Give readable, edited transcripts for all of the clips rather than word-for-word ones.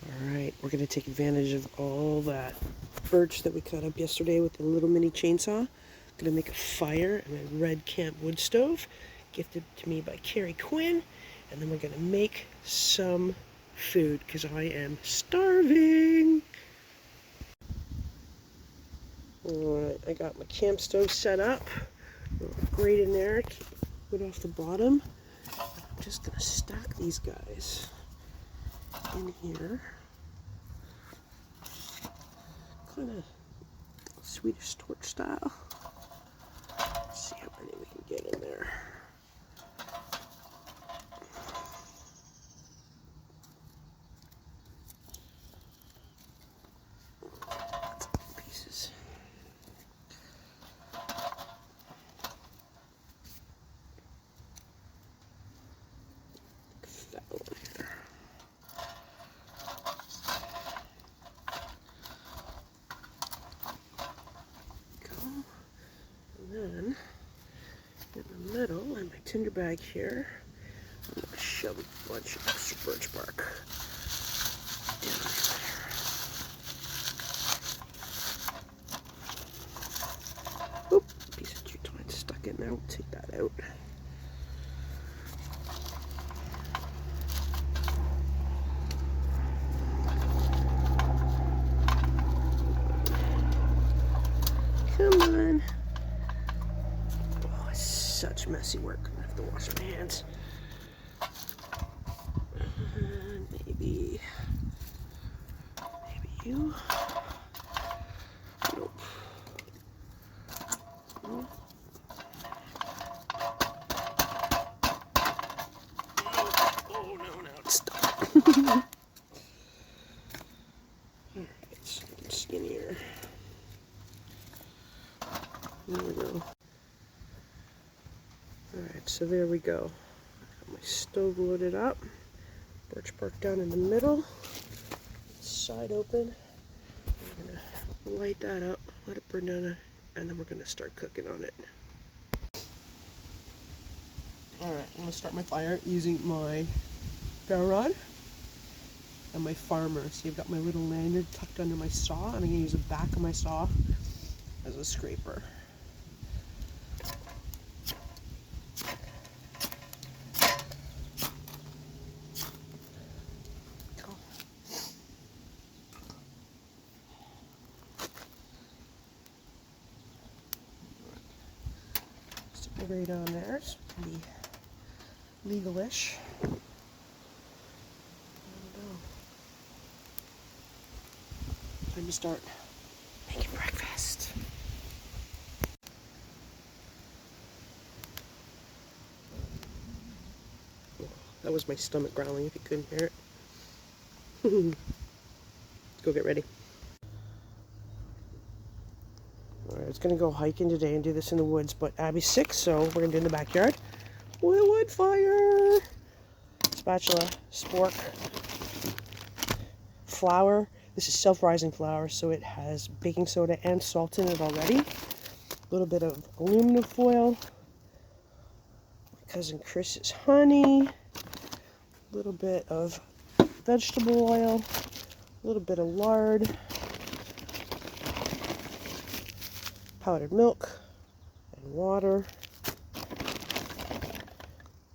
Alright, we're going to take advantage of all that birch that we cut up yesterday with the little mini chainsaw. Going to make a fire in a red camp wood stove, gifted to me by Carrie Quinn. And then we're going to make some food, because I am starving. Alright, I got my camp stove set up. Grate in there, keep wood off the bottom. I'm just going to stack these guys in here. Kind of Swedish torch style. Let's see how many we can get in there. Pieces. That one here. Then, in the middle, in my tinder bag here, I'm going to shove a bunch of extra birch bark down there. Oop, piece of jute twine stuck in there. We'll take that out. Come on. Such messy work. I have to wash my hands. Maybe you. Nope. No. Oh no, now it's stuck. Alright, something skinnier. There we go. Alright, so there we go. Got my stove loaded up. Birch bark down in the middle. Side open. I'm going to light that up, let it burn down, and then we're going to start cooking on it. Alright, I'm going to start my fire using my ferro rod and my farmer. See, I've got my little lanyard tucked under my saw, and I'm going to use the back of my saw as a scraper. Right on there, so it can be legalish. Time to start making breakfast. Oh, that was my stomach growling if you couldn't hear it. Let's go get ready. Alright, it's going to go hiking today and do this in the woods, but Abby's sick, so we're going to do it in the backyard. Wood fire! Spatula, spork, flour. This is self-rising flour, so it has baking soda and salt in it already. A little bit of aluminum foil. My cousin Chris's honey. A little bit of vegetable oil. A little bit of lard. Powdered milk and water,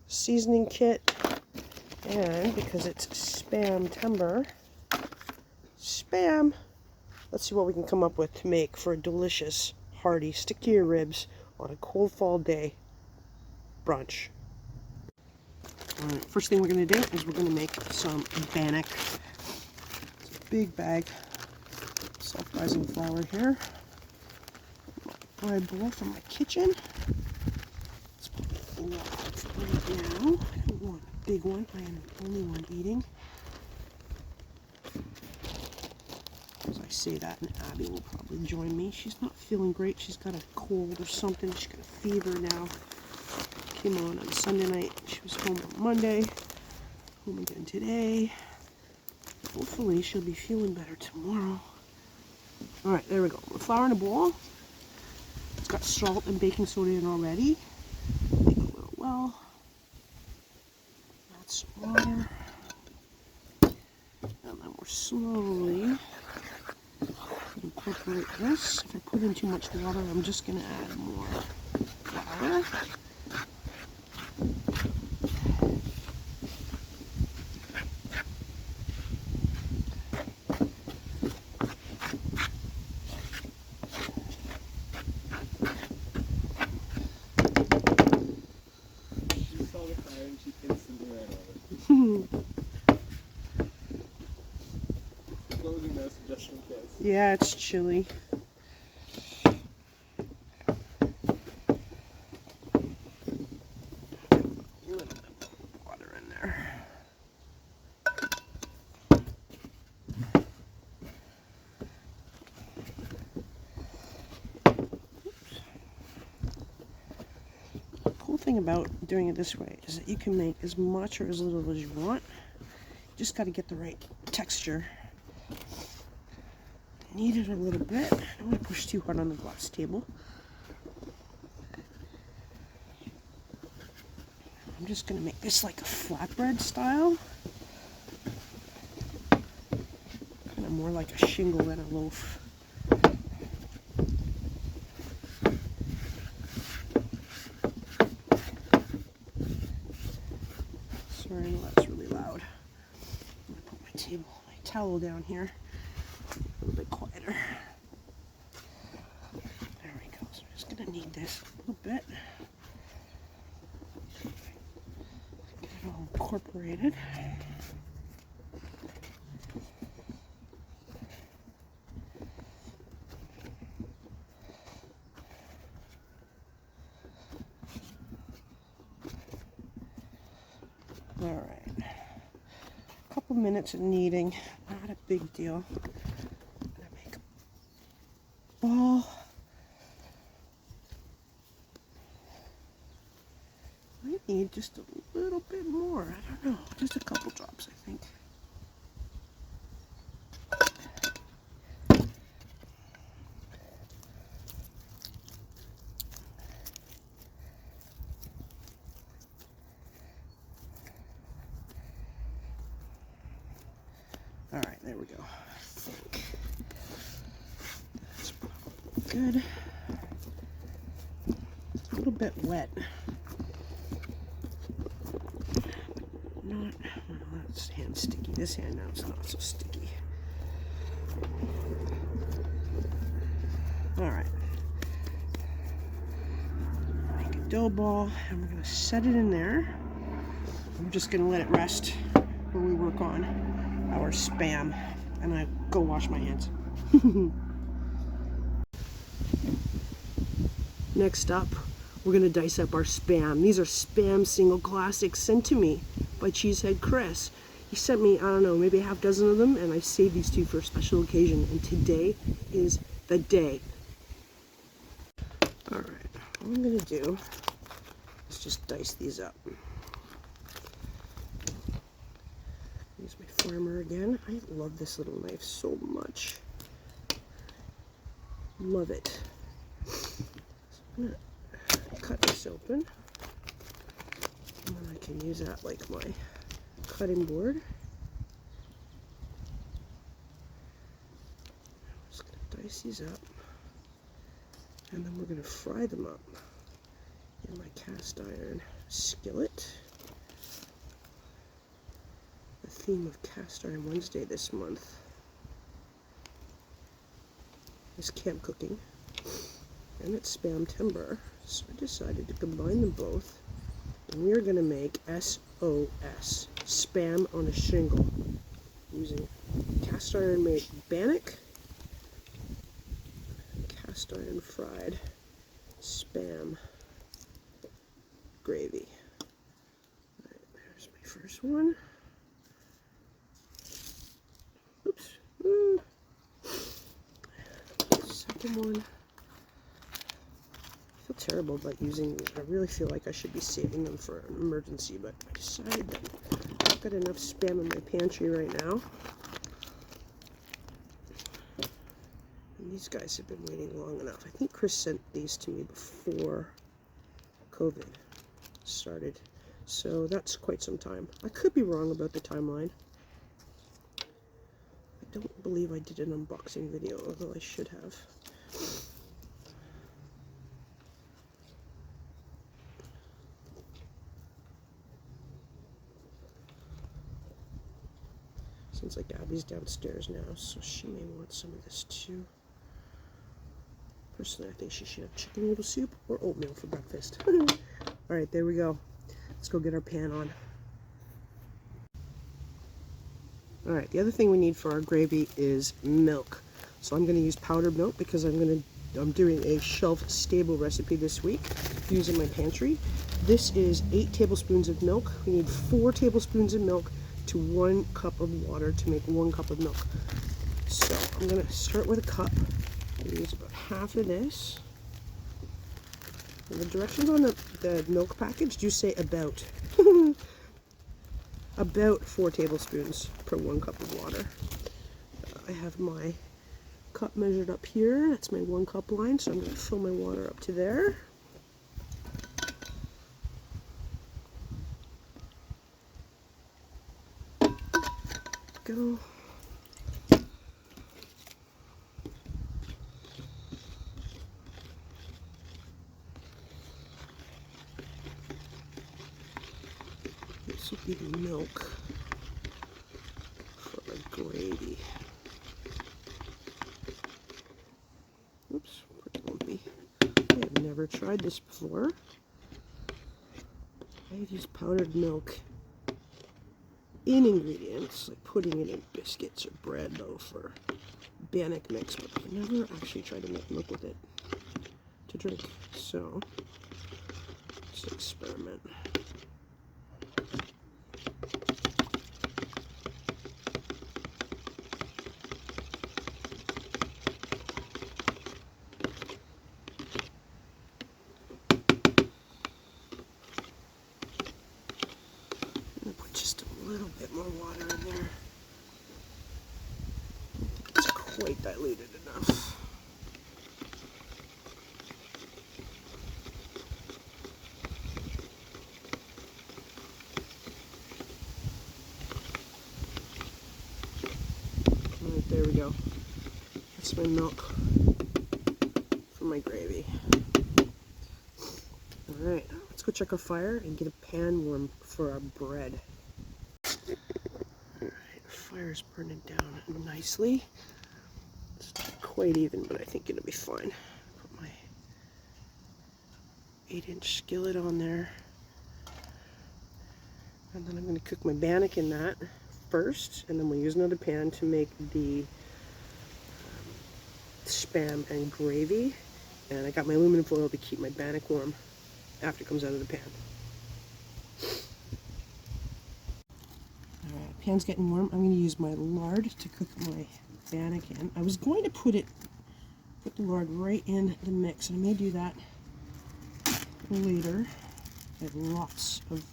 seasoning kit, and because it's SPAMtember, SPAM, let's see what we can come up with to make for a delicious, hearty, stick to your ribs on a cold fall day brunch. Alright, first thing we're going to do is we're going to make some Bannock. It's a big bag of self-rising flour here. Bread bowl from my kitchen. Let's put it in right now. I don't want a big one. I am the only one eating. As I say that, and Abby will probably join me. She's not feeling great. She's got a cold or something. She's got a fever now. Came on Sunday night. She was home on Monday. Home again today. Hopefully she'll be feeling better tomorrow. Alright, there we go. Flour in a bowl. It's got salt and baking soda in already. Make it a little well. Add some water. And then more slowly incorporate this. If I put in too much water, I'm just going to add more flour. She saw the fire and she instantly ran over. Closing this just in case. Yeah, it's chilly. Water in there. The cool thing about doing it this way is that you can make as much or as little as you want. You just got to get the right texture. Knead it a little bit. I don't want to push too hard on the glass table. I'm just going to make this like a flatbread style. Kind of more like a shingle than a loaf. Sorry, no, that's really loud. I'm going to put my towel down here. A little bit quieter. There we go. So I'm just going to knead this a little bit. Get it all incorporated. All right. A couple minutes of kneading. Not a big deal. Ball. I need just a little bit more. I don't know. Just a couple drops, I think. All right, there we go. I think that's probably good. A little bit wet. Not, well, that's hand sticky. This hand now is not so sticky. All right. Make a dough ball, and we're gonna set it in there. I'm just gonna let it rest while we work on our Spam, and I go wash my hands. Next up, we're gonna dice up our Spam. These are Spam single classics sent to me by Cheesehead Chris. He sent me, I don't know, maybe a half dozen of them, and I saved these two for a special occasion, and today is the day. All right, all I'm gonna do is just dice these up. Use my farmer again. I love this little knife so much. Love it. So I'm gonna cut this open, and then I can use that like my cutting board. I'm just gonna dice these up, and then we're gonna fry them up in my cast iron skillet. The theme of Cast Iron Wednesday this month is camp cooking, and it's SPAMtember, so I decided to combine them both, and we are going to make SOS, Spam on a Shingle, using cast iron made Bannock, cast iron fried Spam gravy. All right, there's my first one. Oops. Second one. I feel terrible about using these. I really feel like I should be saving them for an emergency, but I decided that I've got enough Spam in my pantry right now. And these guys have been waiting long enough. I think Chris sent these to me before COVID started, so that's quite some time. I could be wrong about the timeline. don't believe I did an unboxing video, although I should have. Seems like Abby's downstairs now, so she may want some of this too. Personally, I think she should have chicken noodle soup or oatmeal for breakfast. Alright, there we go. Let's go get our pan on. Alright, the other thing we need for our gravy is milk. So I'm going to use powdered milk because I'm doing a shelf-stable recipe this week using my pantry. This is 8 tablespoons of milk. We need 4 tablespoons of milk to 1 cup of water to make 1 cup of milk. So I'm going to start with a cup. I'm going to use about half of this. And the directions on the milk package do say about. About 4 tablespoons per 1 cup of water. I have my cup measured up here. That's my 1 cup line, so I'm going to fill my water up to there. Go. This will be the milk for the gravy. Oops, pretty lumpy. I have never tried this before. I've used powdered milk in ingredients, like putting it in biscuits or bread, though, for Bannock mix, but I've never actually tried to make milk with it to drink. So, let's experiment. Just a little bit more water in there. I don't think it's quite diluted enough. Alright, there we go. That's my milk for my gravy. Alright, let's go check our fire and get a pan warm for our bread. Fire's burning down nicely. It's not quite even, but I think it'll be fine. Put my 8-inch skillet on there. And then I'm going to cook my bannock in that first, and then we'll use another pan to make the spam and gravy. And I got my aluminum foil to keep my bannock warm after it comes out of the pan. Pan's getting warm. I'm going to use my lard to cook my bannock in. I was going to put the lard right in the mix, and I may do that later. I have lots of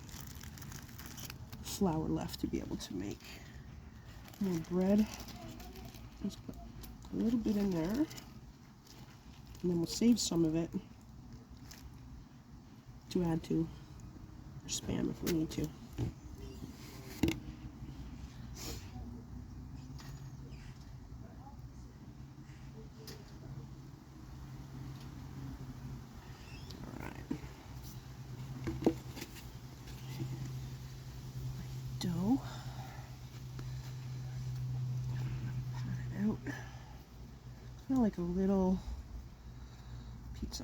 flour left to be able to make more bread. Let's put a little bit in there, and then we'll save some of it to add to our spam if we need to. Dough. Pat it out. Kind of like a little pizza.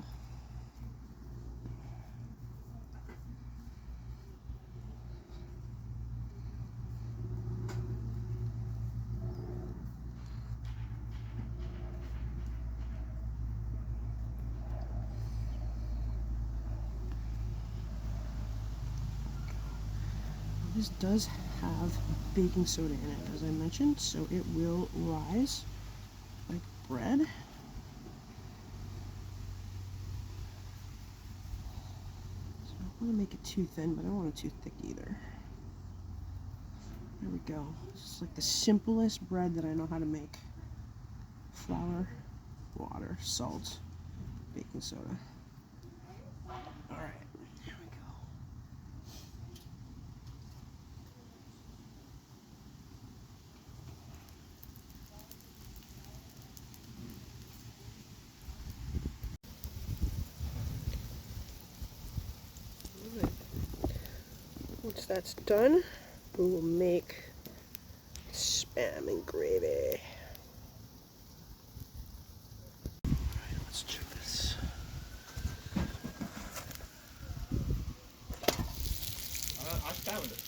This does have baking soda in it, as I mentioned, so it will rise like bread. So I don't want to make it too thin, but I don't want it too thick either. There we go. This is like the simplest bread that I know how to make. Flour, water, salt, baking soda. Alright, here we go. once that's done, we will make spam and gravy. Alright, let's check this. I found it.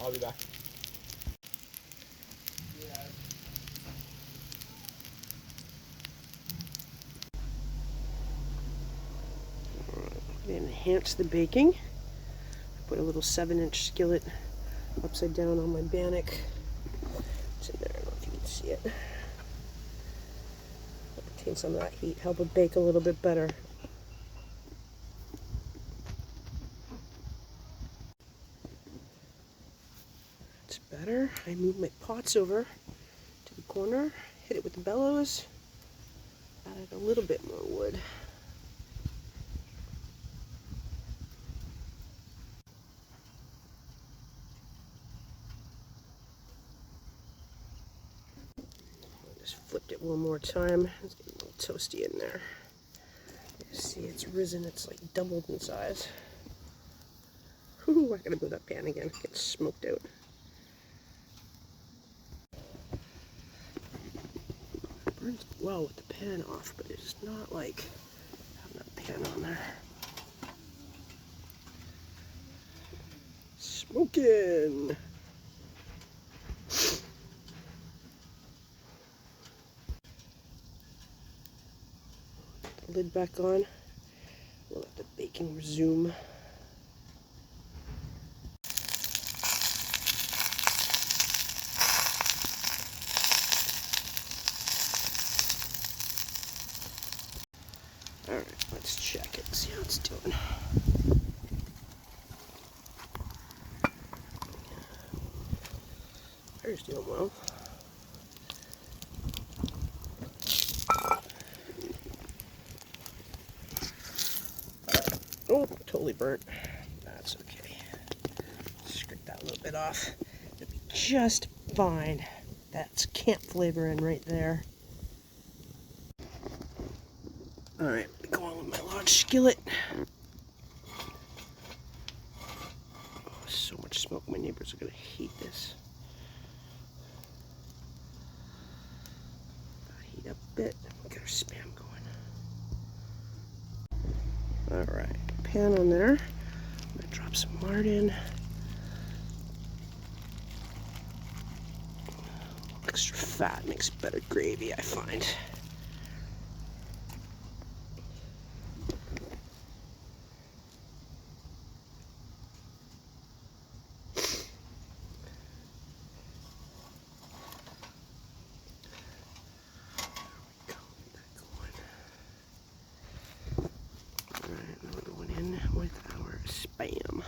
I'll be back. Enhance the baking. Put a little 7-inch skillet upside down on my Bannock. It's in there, I don't know if you can see it. Retain some of that heat, help it bake a little bit better. It's better. I move my pots over to the corner, hit it with the bellows, added a little bit more wood. Just flipped it one more time. It's getting a little toasty in there. You see it's risen, it's like doubled in size. Ooh, I gotta move that pan again. Get smoked out. It burns well with the pan off, but it's not like having that pan on there. Smoking! Lid back on. We'll let the baking resume. Alright, let's check it, see how it's doing. Fire's doing well. Oh, totally burnt. That's okay. Scrape that a little bit off. It'll be just fine. That's camp flavor in right there. Alright, go on with my large skillet. Oh, so much smoke, my neighbors are gonna hate this. Heat up a bit, get our spam going. Alright, pan on there. I'm gonna drop some lard in. Extra fat makes better gravy, I find. Alright, now we're going in with our spam.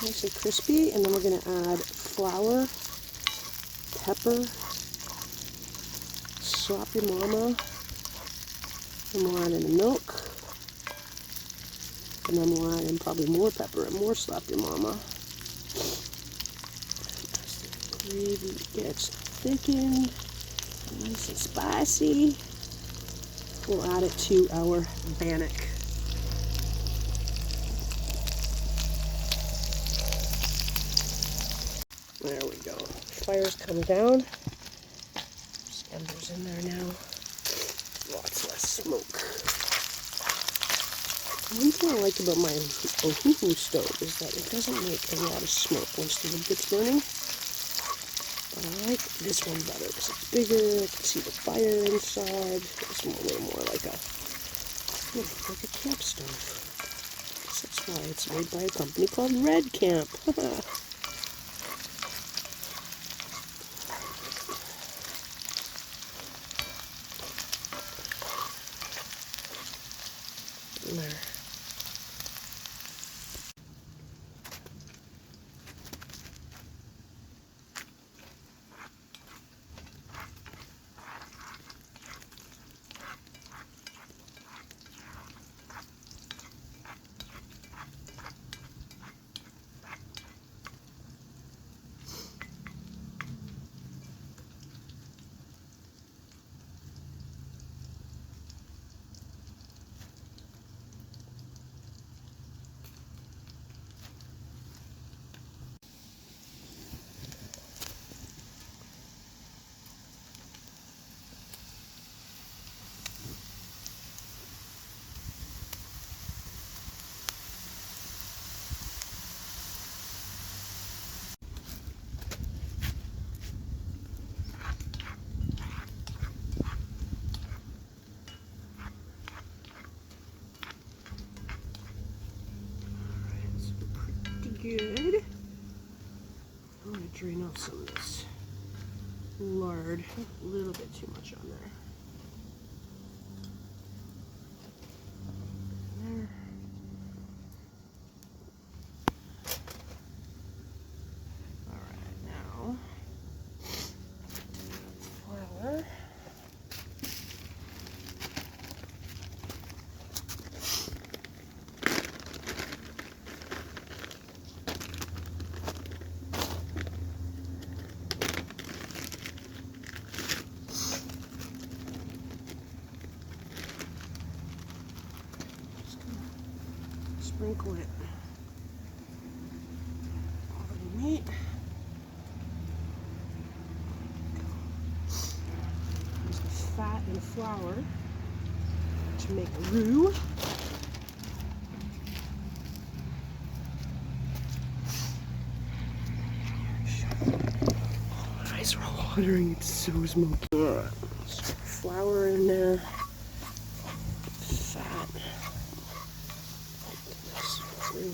Nice and crispy, and then we're going to add flour, pepper, slap your mama, and we'll add in the milk, and then we'll add in probably more pepper and more slap your mama. As the gravy gets thickened, nice and spicy, we'll add it to our Bannock. There we go. Fire's come down. There's embers in there now. Lots less smoke. One thing I like about my Ohuhu stove is that it doesn't make a lot of smoke once the wood gets burning. But I like this one better because it's bigger. I can see the fire inside. It's way more like a camp stove. So that's why it's made by a company called Red Camp. There. some of this lard. A little bit too much on there. There. Alright, now flour. Sprinkle it over the meat. Use the fat and flour to make a roux. Oh, my eyes are all watering. It's so smoky. Alright, flour in there. Fat. In here.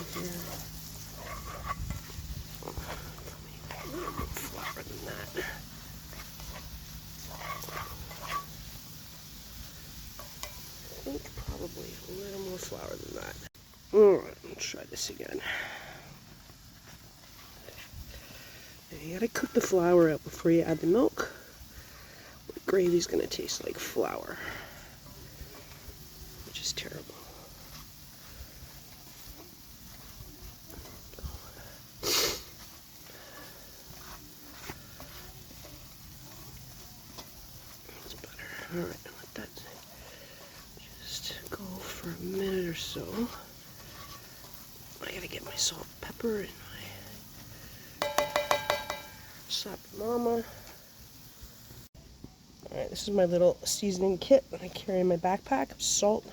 A little more flour than that. I think probably a little more flour than that. Alright, let's try this again. You gotta cook the flour out before you add the milk. The gravy's gonna taste like flour, which is terrible. Alright, let that just go for a minute or so. I gotta get my salt, pepper, and my slap mama. Alright, this is my little seasoning kit that I carry in my backpack. Salt,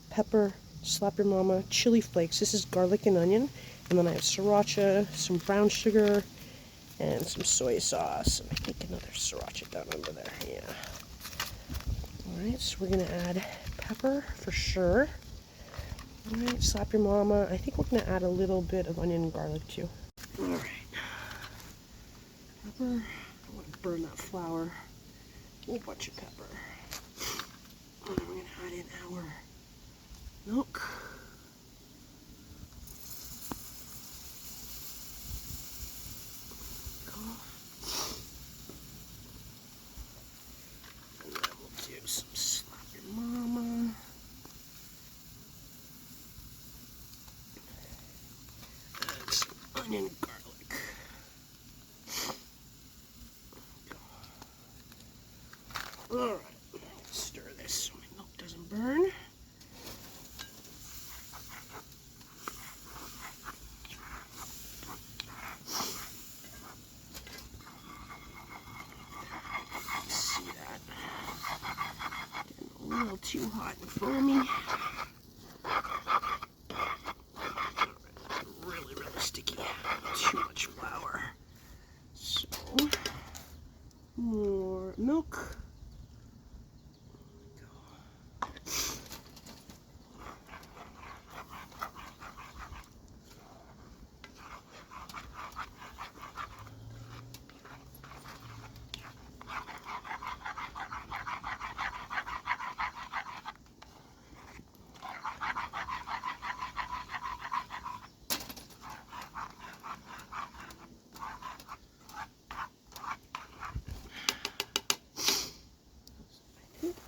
pepper, slap your mama, chili flakes. This is garlic and onion. And then I have sriracha, some brown sugar, and some soy sauce. And I think another sriracha down under there. Yeah. Alright, so we're going to add pepper for sure. Alright, slap your mama. I think we're going to add a little bit of onion and garlic too. Alright. Pepper. I want to burn that flour. A whole bunch of pepper. And then we're going to add in our milk. Some slap your mama. And some onion and garlic. Alright, stir this so my milk doesn't burn. See that? Getting a little too hot and foamy. Really, really sticky. Too much flour. So, more milk.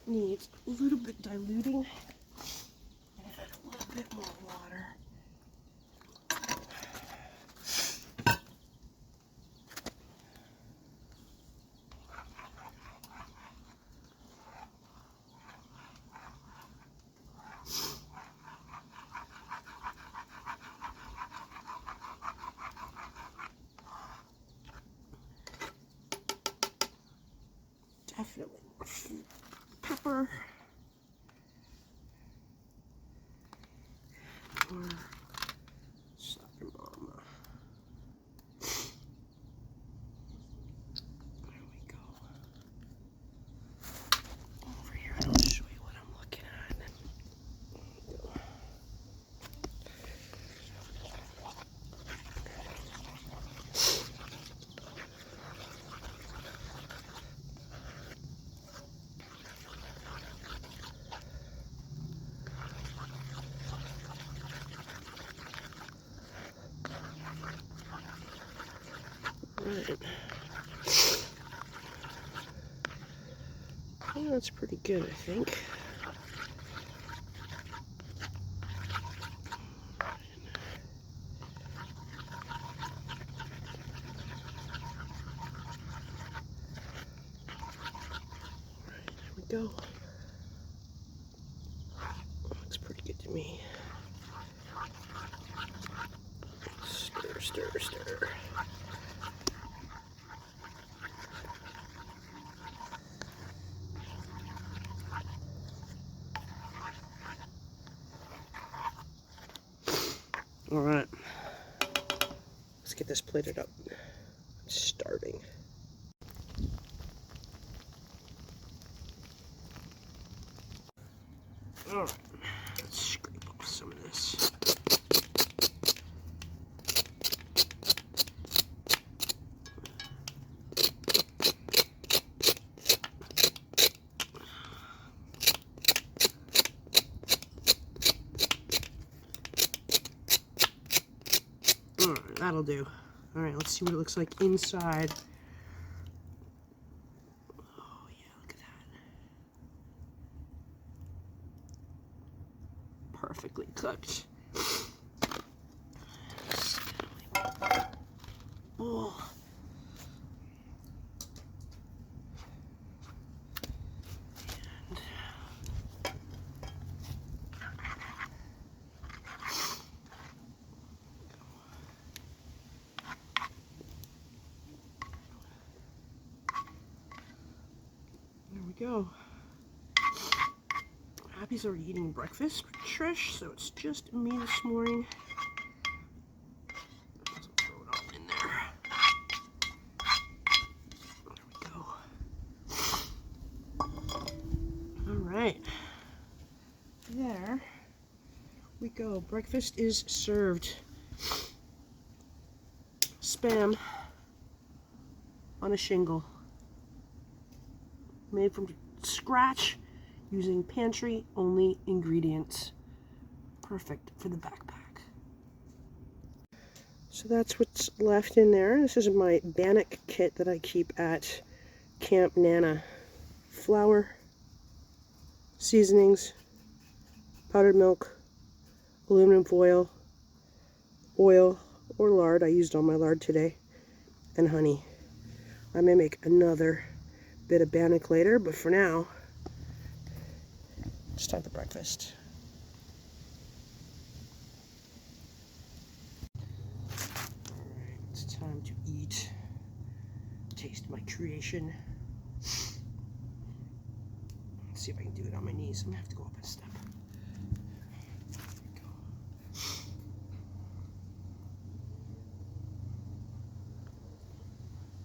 Needs a little bit diluting and a little bit more water. Definitely pepper. Or slap your mama. There we go. Over here, and I'll show you what I'm looking at. There we go. Alright. Well, that's pretty good, I think. There we go. Looks pretty good to me. Stir, stir, stir. All right, let's get this plated up. It's starting. All right, let's scrape off some of this. All right, that'll do. All right, let's see what it looks like inside. Oh yeah, look at that. Perfectly cooked. Oh. There we go. Abby's already eating breakfast, Trish, so it's just me this morning. Let's throw it all in there. There we go. All right. There we go. Breakfast is served. Spam on a shingle. Made from scratch using pantry only ingredients. Perfect for the backpack. So that's what's left in there. This is my Bannock kit that I keep at Camp Nana. Flour, seasonings, powdered milk, aluminum foil, oil or lard. I used all my lard today, and honey. I may make another bit of Bannock later, but for now, it's time for breakfast. Alright, it's time to eat. Taste my creation. Let's see if I can do it on my knees. I'm gonna have to go up a step.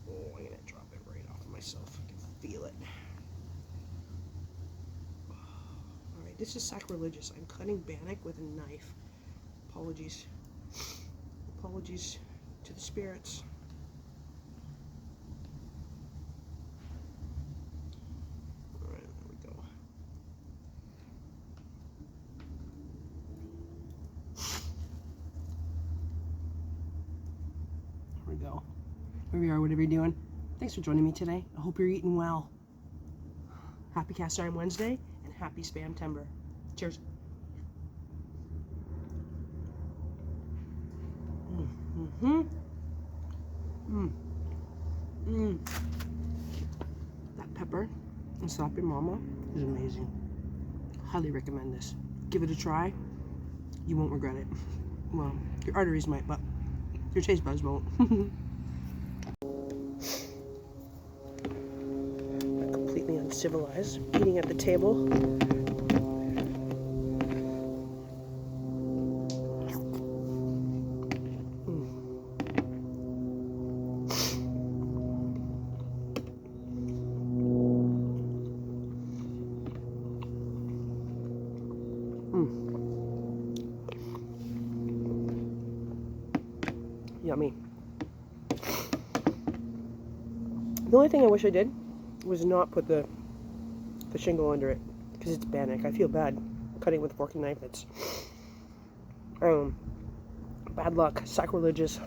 Oh, I'm gonna drop it right off of myself. I can feel it. Alright, this is sacrilegious. I'm cutting Bannock with a knife. Apologies. Apologies to the spirits. Alright, there we go. There we go. Here we are, whatever you're doing. Thanks for joining me today. I hope you're eating well. Happy Cast Iron Wednesday and happy SPAMtember. Cheers. That pepper and sloppy mama is amazing. Highly recommend this. Give it a try. You won't regret it. Well, your arteries might, but your taste buds won't. Completely uncivilized. Eating at the table. Yummy. The only thing I wish I did was not put the shingle under it, because it's Bannock. I feel bad cutting with a fork and knife. It's bad luck, sacrilegious.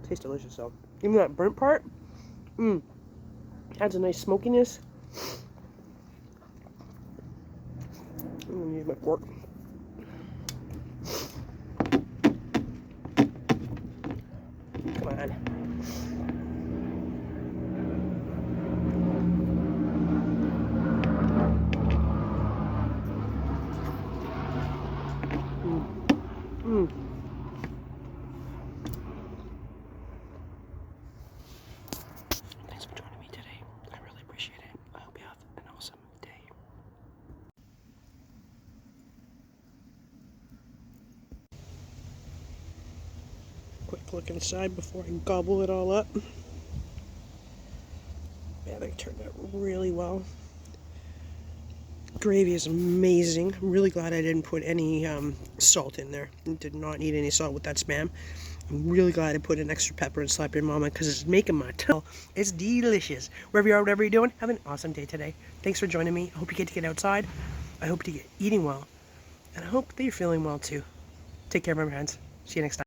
Tastes delicious though. Even that burnt part, adds a nice smokiness. I'm gonna use my fork. Come on. Thanks for joining me today. I really appreciate it. I hope you have an awesome day. Quick look inside before I gobble it all up. Yeah, they turned out really well. Gravy is amazing. I'm really glad I didn't put any salt in there. I did not need any salt with that Spam. I'm really glad I put an extra pepper and slap your mama because it's making my tongue. It's delicious. Wherever you are, whatever you're doing, have an awesome day today. Thanks for joining me. I hope you get to get outside. I hope you get eating well. And I hope that you're feeling well too. Take care, my friends. See you next time.